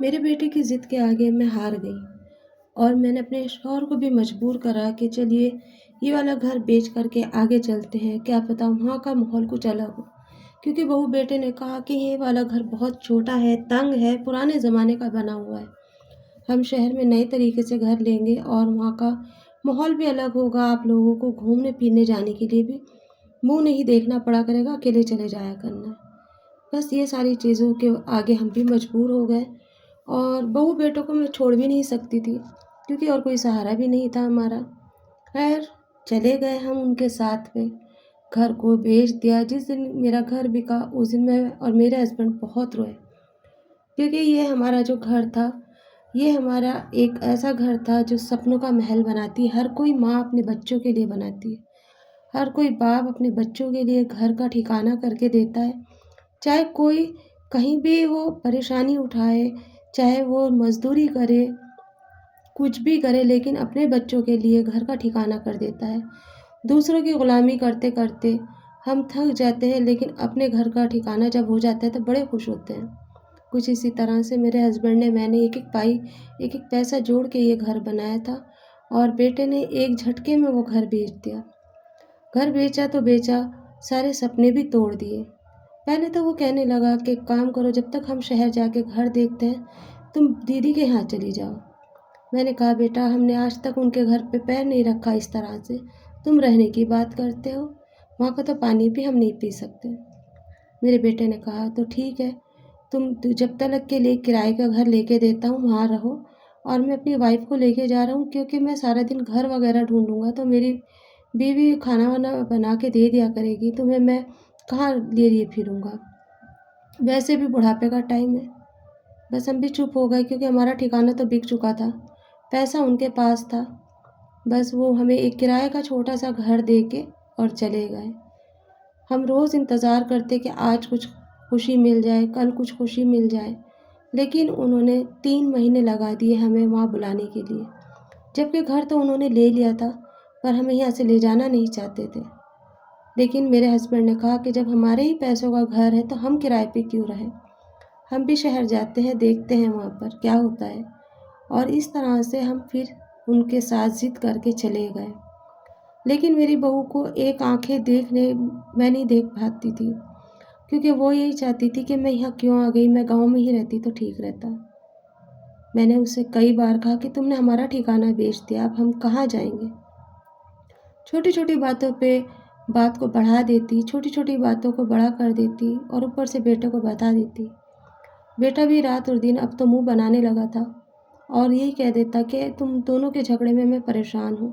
मेरे बेटे की ज़िद के आगे मैं हार गई और मैंने अपने शौहर को भी मजबूर करा कि चलिए ये वाला घर बेच करके आगे चलते हैं, क्या पता वहाँ का माहौल कुछ अलग हो। क्योंकि बहू बेटे ने कहा कि ये वाला घर बहुत छोटा है, तंग है, पुराने ज़माने का बना हुआ है। हम शहर में नए तरीके से घर लेंगे और वहाँ का माहौल भी अलग होगा, आप लोगों को घूमने-फिरने जाने के लिए भी मुँह नहीं देखना पड़ा करेगा, अकेले चले जाया करना। बस ये सारी चीज़ों के आगे हम भी मजबूर हो गए और बहू-बेटों को मैं छोड़ भी नहीं सकती थी, क्योंकि और कोई सहारा भी नहीं था हमारा। खैर चले गए हम उनके साथ में, घर को बेच दिया। जिस दिन मेरा घर बिका उस दिन मैं और मेरे हस्बैंड बहुत रोए, क्योंकि ये हमारा जो घर था, ये हमारा एक ऐसा घर था जो सपनों का महल बनाती है। हर कोई माँ अपने बच्चों के लिए बनाती है, हर कोई बाप अपने बच्चों के लिए घर का ठिकाना करके देता है। चाहे कोई कहीं भी वो परेशानी उठाए, चाहे वो मज़दूरी करे, कुछ भी करे, लेकिन अपने बच्चों के लिए घर का ठिकाना कर देता है। दूसरों की ग़ुलामी करते-करते हम थक जाते हैं, लेकिन अपने घर का ठिकाना जब हो जाता है तो बड़े खुश होते हैं। कुछ इसी तरह से मेरे हस्बैंड ने मैंने एक-एक पैसा जोड़ के ये घर बनाया था और बेटे ने एक झटके में वो घर बेच दिया। घर बेचा तो बेचा, सारे सपने भी तोड़ दिए। पहले तो वो कहने लगा कि एक काम करो, जब तक हम शहर जाके घर देखते हैं, तुम दीदी के यहाँ चली जाओ। मैंने कहा बेटा हमने आज तक उनके घर पे पैर नहीं रखा इस तरह से, तुम रहने की बात करते हो, वहाँ का तो पानी भी हम नहीं पी सकते। मेरे बेटे ने कहा तो ठीक है, तुम जब तक के लिए किराए का घर लेके देता हूँ वहाँ रहो, और मैं अपनी वाइफ को लेके जा रहा हूँ, क्योंकि मैं सारा दिन घर वगैरह ढूंढूंगा तो मेरी बीवी खाना वाना बना के दे दिया करेगी, तुम्हें मैं कहाँ ले लिए फिरूँगा। वैसे भी बुढ़ापे का टाइम है। बस हम भी चुप हो गए, क्योंकि हमारा ठिकाना तो बिक चुका था, पैसा उनके पास था। बस वो हमें एक किराए का छोटा सा घर दे के और चले गए। हम रोज़ इंतज़ार करते कि आज कुछ खुशी मिल जाए, कल कुछ खुशी मिल जाए, लेकिन उन्होंने 3 महीने लगा दिए हमें वहाँ बुलाने के लिए। जबकि घर तो उन्होंने ले लिया था, पर हमें यहाँ से ले जाना नहीं चाहते थे। लेकिन मेरे हस्बैंड ने कहा कि जब हमारे ही पैसों का घर है तो हम किराए पे क्यों रहें, हम भी शहर जाते हैं, देखते हैं वहाँ पर क्या होता है। और इस तरह से हम फिर उनके साथ ज़िद करके चले गए। लेकिन मेरी बहू को एक आंखें देखने मैं नहीं देख पाती थी, क्योंकि वो यही चाहती थी कि मैं यहाँ क्यों आ गई, मैं गाँव में ही रहती तो ठीक रहता। मैंने उससे कई बार कहा कि तुमने हमारा ठिकाना बेच दिया, अब हम कहाँ जाएंगे। छोटी-छोटी बातों पे बात को बढ़ा देती, छोटी-छोटी बातों को बड़ा कर देती और ऊपर से बेटे को बता देती। बेटा भी रात और दिन अब तो मुँह बनाने लगा था और यही कह देता कि तुम दोनों के झगड़े में मैं परेशान हूँ,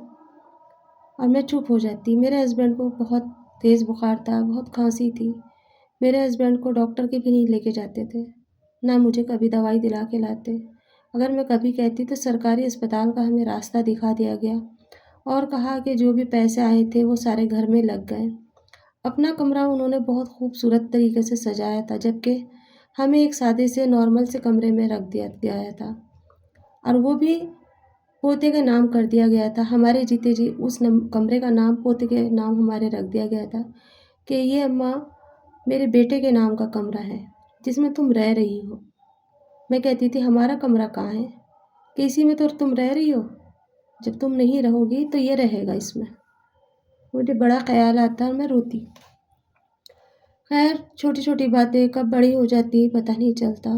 और मैं चुप हो जाती। मेरे हस्बैंड को बहुत तेज़ बुखार था, बहुत खांसी थी। मेरे हस्बैंड को डॉक्टर के भी नहीं लेके जाते थे, ना मुझे कभी दवाई दिला के लाते। अगर मैं कभी कहती तो सरकारी अस्पताल का हमें रास्ता दिखा दिया गया और कहा कि जो भी पैसे आए थे वो सारे घर में लग गए। अपना कमरा उन्होंने बहुत खूबसूरत तरीके से सजाया था, जबकि हमें एक सादे से नॉर्मल से कमरे में रख दिया गया था, और वो भी पोते का नाम कर दिया गया था। हमारे जीते जी उस कमरे का नाम पोते के नाम हमारे रख दिया गया था कि ये अम्मा मेरे बेटे के नाम का कमरा है जिसमें तुम रह रही हो। मैं कहती थी हमारा कमरा कहाँ है, कि इसी में तो तुम रह रही हो, जब तुम नहीं रहोगी तो ये रहेगा इसमें। मुझे बड़ा ख्याल आता और मैं रोती। खैर छोटी छोटी बातें कब बड़ी हो जाती पता नहीं चलता।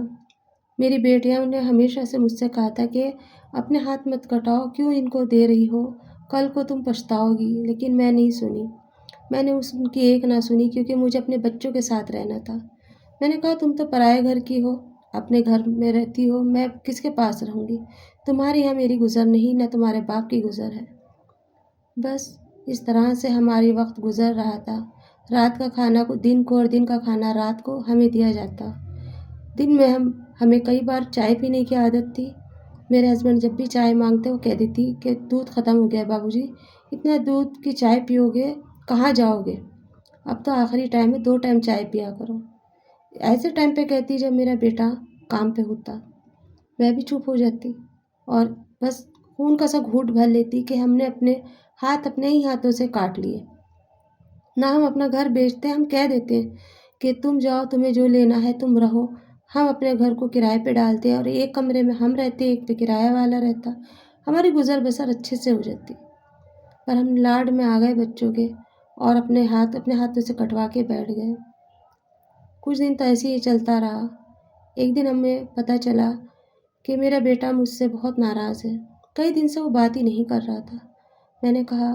मेरी बेटियां ने हमेशा से मुझसे कहा था कि अपने हाथ मत कटाओ, क्यों इनको दे रही हो, कल को तुम पछताओगी। लेकिन मैं नहीं सुनी, मैंने उनकी एक ना सुनी, क्योंकि मुझे अपने बच्चों के साथ रहना था। मैंने कहा तुम तो पराए घर की हो, अपने घर में रहती हो, मैं किसके पास रहूँगी। तुम्हारे यहाँ मेरी गुज़र नहीं, न तुम्हारे बाप की गुज़र है। बस इस तरह से हमारी वक्त गुज़र रहा था। रात का खाना को दिन को और दिन का खाना रात को हमें दिया जाता। दिन में हमें कई बार चाय पीने की आदत थी। मेरे हस्बैंड जब भी चाय मांगते वो कह देती कि दूध ख़त्म हो गया बाबूजी, इतना दूध की चाय पियोगे कहाँ जाओगे, अब तो आखिरी टाइम है, 2 टाइम चाय पिया करो। ऐसे टाइम पे कहती जब मेरा बेटा काम पे होता। मैं भी चुप हो जाती और बस खून का सा घूंट भर लेती कि हमने अपने हाथ अपने ही हाथों से काट लिए। ना हम अपना घर बेचते, हम कह देते हैं कि तुम जाओ, तुम्हें जो लेना है तुम रहो, हम अपने घर को किराए पे डालते हैं और एक कमरे में हम रहते, एक पे किराया वाला रहता, हमारी गुज़र बसर अच्छे से हो जाती। पर हम लाड में आ गए बच्चों के और अपने हाथों से कटवा के बैठ गए। कुछ दिन तो ऐसे ही चलता रहा। एक दिन हमें पता चला कि मेरा बेटा मुझसे बहुत नाराज़ है। कई दिन से वो बात ही नहीं कर रहा था। मैंने कहा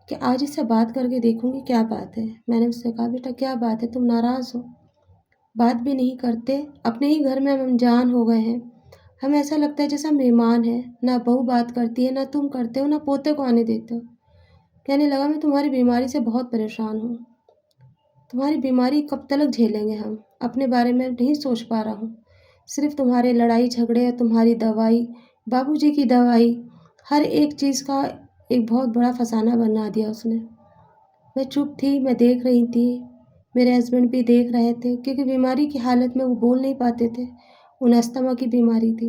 कि आज इससे बात करके देखूँगी क्या बात है। मैंने उससे कहा, बेटा क्या बात है, तुम नाराज़ हो? बात भी नहीं करते, अपने ही घर में हम अनजान हो गए हैं। हमें ऐसा लगता है जैसे हम मेहमान हैं, ना बहू बात करती है, ना तुम करते हो, ना पोते को आने देते हो। कहने लगा, मैं तुम्हारी बीमारी से बहुत परेशान हूँ। तुम्हारी बीमारी कब तक झेलेंगे हम? अपने बारे में नहीं सोच पा रहा हूँ। सिर्फ तुम्हारे लड़ाई झगड़े और तुम्हारी दवाई, बाबूजी की दवाई, हर एक चीज़ का एक बहुत बड़ा फसाना बना दिया उसने। मैं चुप थी, मैं देख रही थी। मेरे हस्बैंड भी देख रहे थे क्योंकि बीमारी की हालत में वो बोल नहीं पाते थे। उन्हें अस्थमा की बीमारी थी।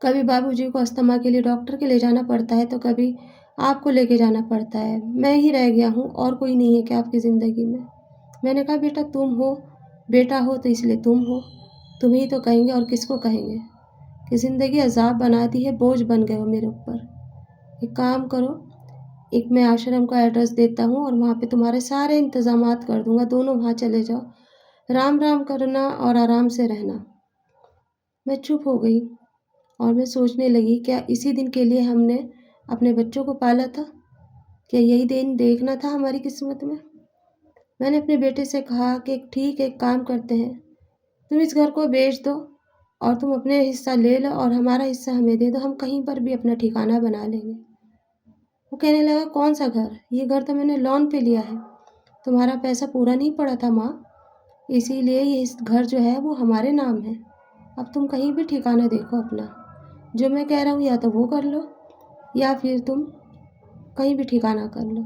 कभी बाबूजी को अस्थमा के लिए डॉक्टर के ले जाना पड़ता है तो कभी आपको लेके जाना पड़ता है। मैं ही रह गया हूँ और कोई नहीं है क्या आपकी ज़िंदगी में? मैंने कहा, बेटा तुम हो, बेटा हो तो इसलिए तुम हो। तुम ही तो कहेंगे और किसको कहेंगे कि ज़िंदगी अज़ाब बना दी है, बोझ बन गए हो मेरे ऊपर। एक काम करो, एक मैं आश्रम का एड्रेस देता हूँ और वहाँ पे तुम्हारे सारे इंतज़ामात कर दूँगा, दोनों वहाँ चले जाओ। राम राम करना और आराम से रहना। मैं चुप हो गई और मैं सोचने लगी, क्या इसी दिन के लिए हमने अपने बच्चों को पाला था? क्या यही दिन देखना था हमारी किस्मत में? मैंने अपने बेटे से कहा कि ठीक है, एक काम करते हैं, तुम इस घर को बेच दो और तुम अपने हिस्सा ले लो और हमारा हिस्सा हमें दे दो, हम कहीं पर भी अपना ठिकाना बना लेंगे। वो कहने लगा, कौन सा घर? ये घर तो मैंने लोन पे लिया है, तुम्हारा पैसा पूरा नहीं पड़ा था माँ, इसीलिए ये इस घर जो है वो हमारे नाम है। अब तुम कहीं भी ठिकाना देखो अपना, जो मैं कह रहा हूँ या तो वो कर लो या फिर तुम कहीं भी ठिकाना कर लो।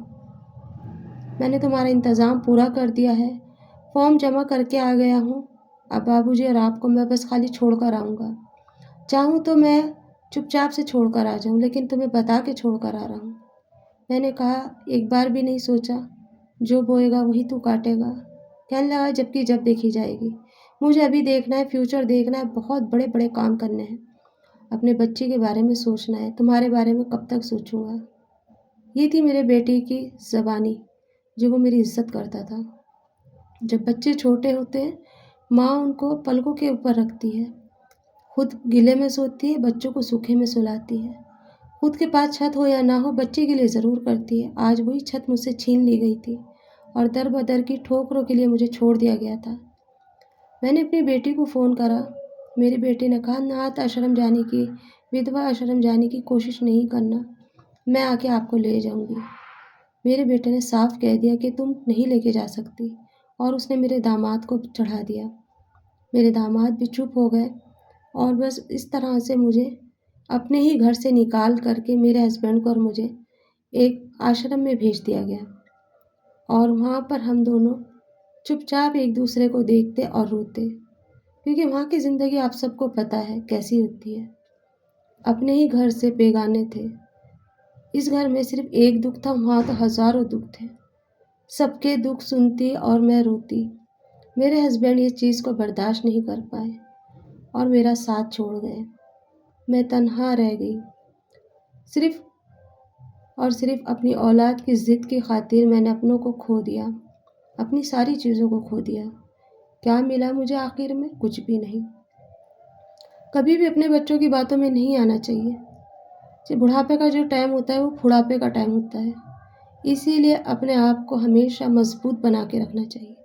मैंने तुम्हारा इंतज़ाम पूरा कर दिया है, फॉर्म जमा करके आ गया हूँ। अब बाबूजी और आपको मैं बस खाली छोड़ कर आऊँगा। चाहूँ तो मैं चुपचाप से छोड़ कर आ जाऊँ, लेकिन तुम्हें बता के छोड़ कर आ रहा हूँ। मैंने कहा, एक बार भी नहीं सोचा, जो बोएगा वही तू काटेगा। कहने लगा, जबकि जब देखी जाएगी, मुझे अभी देखना है, फ्यूचर देखना है, बहुत बड़े बड़े काम करने हैं, अपने बच्चे के बारे में सोचना है, तुम्हारे बारे में कब तक सोचूंगा। ये थी मेरे बेटे की ज़बानी, जो वो मेरी इज्जत करता था। जब बच्चे छोटे होते हैं, माँ उनको पलकों के ऊपर रखती है, खुद गीले में सोती है, बच्चों को सूखे में सुलाती है। खुद के पास छत हो या ना हो, बच्चे के लिए ज़रूर करती है। आज वही छत मुझसे छीन ली गई थी और दर बदर की ठोकरों के लिए मुझे छोड़ दिया गया था। मैंने अपनी बेटी को फ़ोन करा। मेरे बेटे ने कहा, अनाथ आश्रम जाने की, विधवा आश्रम जाने की कोशिश नहीं करना, मैं आके आपको ले जाऊंगी। मेरे बेटे ने साफ कह दिया कि तुम नहीं लेके जा सकती और उसने मेरे दामाद को चढ़ा दिया। मेरे दामाद भी चुप हो गए और बस इस तरह से मुझे अपने ही घर से निकाल करके मेरे हस्बैंड को और मुझे एक आश्रम में भेज दिया गया और वहाँ पर हम दोनों चुपचाप एक दूसरे को देखते और रोते, क्योंकि वहाँ की ज़िंदगी आप सबको पता है कैसी होती है। अपने ही घर से बेगाने थे। इस घर में सिर्फ एक दुख था, वहाँ तो हज़ारों दुख थे। सबके दुख सुनती और मैं रोती। मेरे हस्बैंड ये चीज़ को बर्दाश्त नहीं कर पाए और मेरा साथ छोड़ गए। मैं तन्हा रह गई, सिर्फ और सिर्फ अपनी औलाद की ज़िद की खातिर मैंने अपनों को खो दिया, अपनी सारी चीज़ों को खो दिया। क्या मिला मुझे आखिर में? कुछ भी नहीं। कभी भी अपने बच्चों की बातों में नहीं आना चाहिए। जो बुढ़ापे का जो टाइम होता है वो बुढ़ापे का टाइम होता है, इसीलिए अपने आप को हमेशा मजबूत बना के रखना चाहिए।